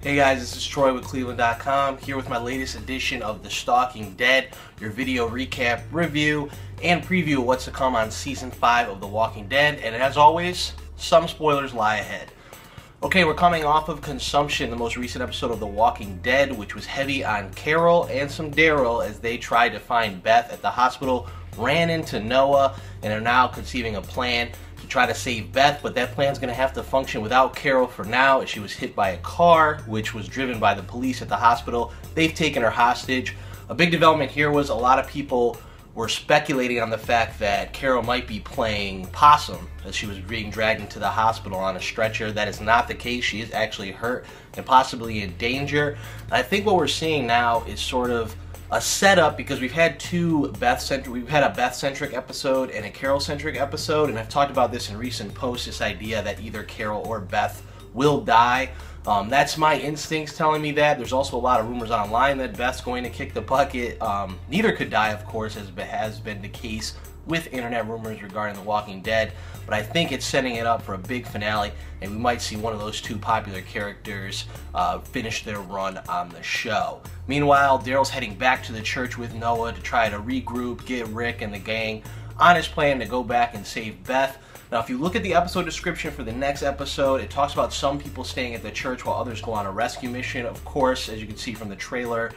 Hey guys, this is Troy with cleveland.com, here with my latest edition of The Stalking Dead, your video recap, review, and preview of what's to come on Season 5 of The Walking Dead, and as always, some spoilers lie ahead. Okay, we're coming off of Consumption, the most recent episode of The Walking Dead, which was heavy on Carol and some Daryl as they tried to find Beth at the hospital, ran into Noah, and are now conceiving a plan to try to save Beth, but that plan's going to have to function without Carol for now, as she was hit by a car, which was driven by the police at the hospital. They've taken her hostage. A big development here was a lot of people were speculating on the fact that Carol might be playing possum as she was being dragged into the hospital on a stretcher. That is not the case. She is actually hurt and possibly in danger. I think what we're seeing now is sort of a setup, because we've had a Beth-centric episode and a Carol-centric episode, and I've talked about this in recent posts, this idea that either Carol or Beth will die. That's my instincts telling me that. There's also a lot of rumors online that Beth's going to kick the bucket. Neither could die, of course, as has been the case with internet rumors regarding The Walking Dead, but I think it's setting it up for a big finale, and we might see one of those two popular characters finish their run on the show. Meanwhile, Daryl's heading back to the church with Noah to try to regroup, get Rick and the gang on his plan to go back and save Beth. Now, if you look at the episode description for the next episode, it talks about some people staying at the church while others go on a rescue mission. Of course, as you can see from the trailer,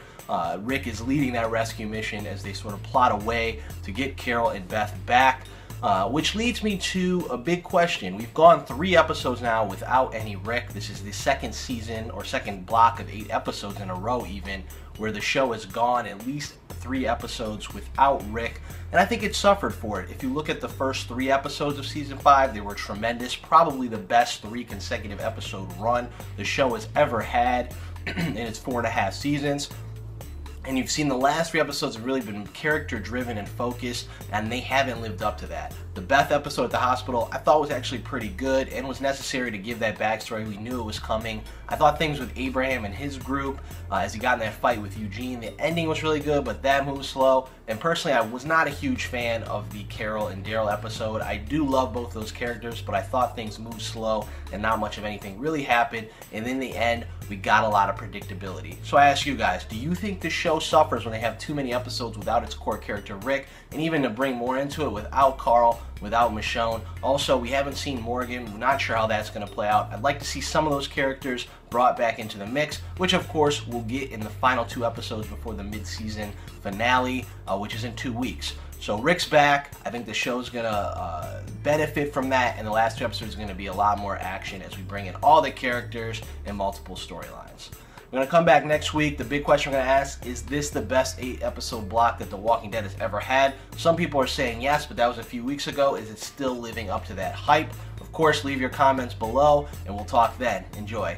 Rick is leading that rescue mission as they sort of plot a way to get Carol and Beth back, which leads me to a big question. We've gone 3 episodes now without any Rick. This is the second season, or second block of 8 episodes in a row even, where the show has gone at least 3 episodes without Rick, and I think it suffered for it. If you look at the first 3 episodes of Season 5, they were tremendous, probably the best 3 consecutive episode run the show has ever had in its 4.5 seasons. And you've seen the last 3 episodes have really been character-driven and focused, and they haven't lived up to that. The Beth episode at the hospital I thought was actually pretty good and was necessary to give that backstory. We knew it was coming. I thought things with Abraham and his group, as he got in that fight with Eugene, the ending was really good, but that moved slow. And personally, I was not a huge fan of the Carol and Daryl episode. I do love both those characters, but I thought things moved slow and not much of anything really happened. And in the end, we got a lot of predictability. So I ask you guys, do you think the show suffers when they have too many episodes without its core character Rick, and even to bring more into it without Carl, without Michonne? Also, we haven't seen Morgan. We're not sure how that's going to play out. I'd like to see some of those characters brought back into the mix, which of course we'll get in the final 2 episodes before the mid-season finale, which is in 2 weeks. So Rick's back. I think the show's gonna benefit from that, and the last 2 episodes are gonna be a lot more action as we bring in all the characters and multiple storylines. We're going to come back next week. The big question we're going to ask, is this the best 8-episode block that The Walking Dead has ever had? Some people are saying yes, but that was a few weeks ago. Is it still living up to that hype? Of course, leave your comments below, and we'll talk then. Enjoy.